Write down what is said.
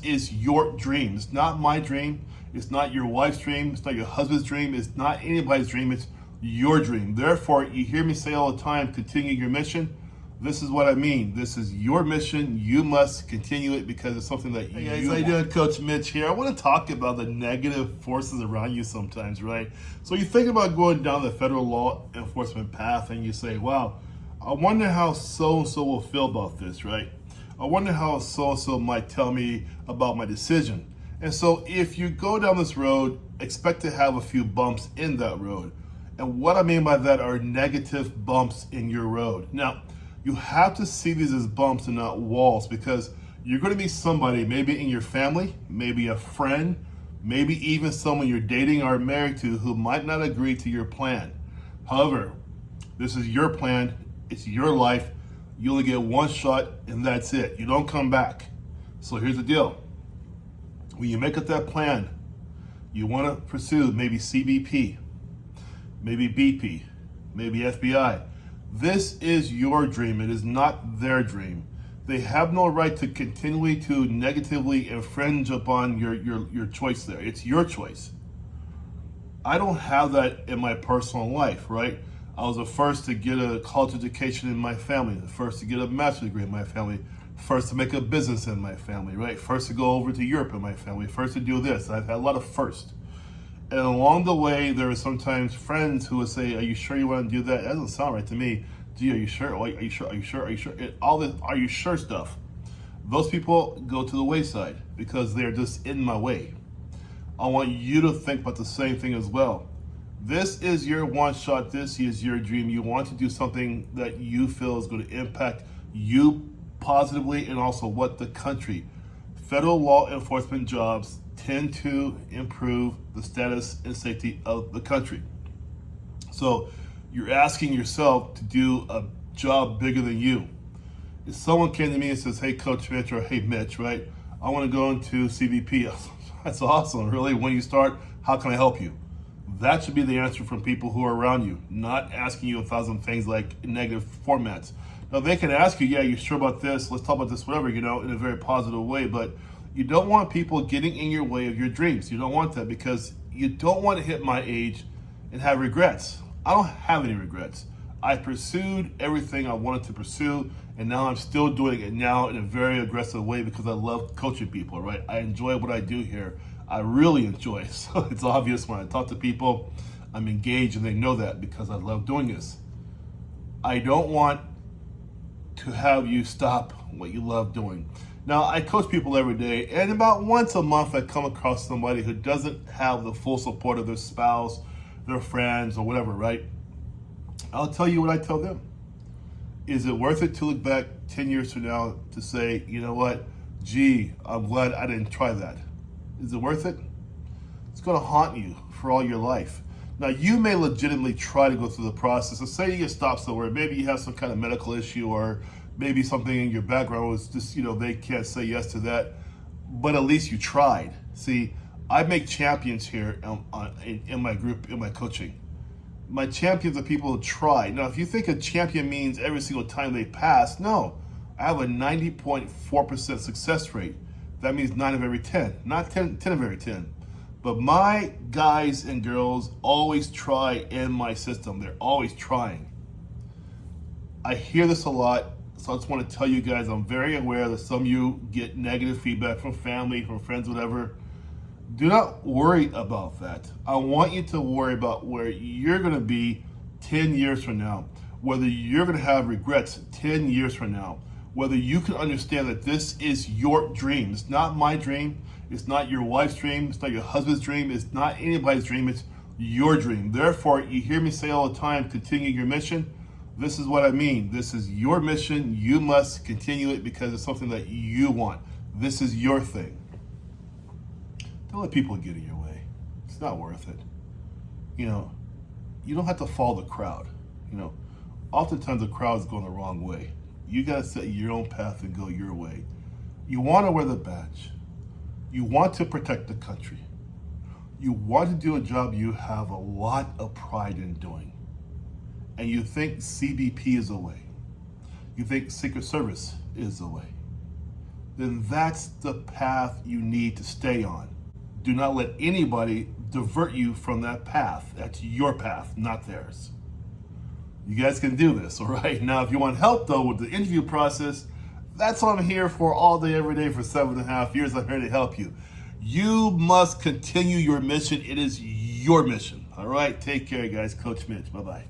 is your dream. It's not my dream. It's not your wife's dream. It's not your husband's dream. It's not anybody's dream. It's your dream. Therefore, you hear me say all the time, continue your mission. This is what I mean. This is your mission. You must continue it because it's something that you guys, how you doing? Coach Mitch here. I want to talk about the negative forces around you sometimes, right? So you think about going down the federal law enforcement path and you say, wow, I wonder how so-and-so will feel about this, right? I wonder how so-and-so might tell me about my decision. And so if you go down this road, expect to have a few bumps in that road. And what I mean by that are negative bumps in your road. Now, you have to see these as bumps and not walls because you're going to be somebody, maybe in your family, maybe a friend, maybe even someone you're dating or married to who might not agree to your plan. However, this is your plan. It's your life. You only get one shot and that's it. You don't come back. So here's the deal. When you make up that plan, you want to pursue maybe CBP, maybe BP, maybe FBI. This is your dream. It is not their dream. They have no right to continually to negatively infringe upon your choice there. It's your choice. I don't have that in my personal life, right? I was the first to get a college education in my family, the first to get a master's degree in my family, first to make a business in my family, right? First to go over to Europe in my family, first to do this. I've had a lot of firsts. And along the way, there are sometimes friends who would say, are you sure you want to do that? That doesn't sound right to me. Gee, are you sure? Are you sure? Are you sure? Are you sure? All this, are you sure stuff. Those people go to the wayside because they're just in my way. I want you to think about the same thing as well. This is your one shot. This is your dream. You want to do something that you feel is going to impact you positively and also what the country. Federal law enforcement jobs tend to improve the status and safety of the country. So you're asking yourself to do a job bigger than you. If someone came to me and says, hey, Coach Mitch, or hey, Mitch, right? I want to go into CBP. That's awesome, really. When you start, how can I help you? That should be the answer from people who are around you, not asking you 1,000 things like in negative formats. Now, they can ask you, yeah, you sure about this? Let's talk about this, whatever, in a very positive way. But you don't want people getting in your way of your dreams. You don't want that because you don't want to hit my age and have regrets. I don't have any regrets. I pursued everything I wanted to pursue, and now I'm still doing it now in a very aggressive way because I love coaching people, right? I enjoy what I do here. I really enjoy it. So it's obvious when I talk to people, I'm engaged and they know that because I love doing this. I don't want to have you stop what you love doing. Now, I coach people every day, and about once a month I come across somebody who doesn't have the full support of their spouse, their friends, or whatever, right? I'll tell you what I tell them. Is it worth it to look back 10 years from now to say, you know what, gee, I'm glad I didn't try that? Is it worth it? It's going to haunt you for all your life. Now, you may legitimately try to go through the process. So say you get stopped somewhere. Maybe you have some kind of medical issue or maybe something in your background was just, they can't say yes to that. But at least you tried. See, I make champions here in my group, in my coaching. My champions are people who try. Now, if you think a champion means every single time they pass, no. I have a 90.4% success rate. That means 9 of every 10, not 10 of every 10. But my guys and girls always try in my system. They're always trying. I hear this a lot, so I just want to tell you guys, I'm very aware that some of you get negative feedback from family, from friends, whatever. Do not worry about that. I want you to worry about where you're going to be 10 years from now, whether you're going to have regrets 10 years from now, whether you can understand that this is your dream. It's not my dream. It's not your wife's dream. It's not your husband's dream. It's not anybody's dream. It's your dream. Therefore, you hear me say all the time, continue your mission. This is what I mean. This is your mission. You must continue it because it's something that you want. This is your thing. Don't let people get in your way. It's not worth it. You don't have to follow the crowd. Oftentimes the crowd's going the wrong way. You got to set your own path and go your way. You want to wear the badge. You want to protect the country. You want to do a job you have a lot of pride in doing. And you think CBP is the way. You think Secret Service is the way. then that's the path you need to stay on. Do not let anybody divert you from that path. That's your path, not theirs. You guys can do this, all right? Now, if you want help, though, with the interview process, that's what I'm here for all day, every day for 7.5 years. I'm here to help you. You must continue your mission. It is your mission, all right? Take care, guys. Coach Mitch. Bye-bye.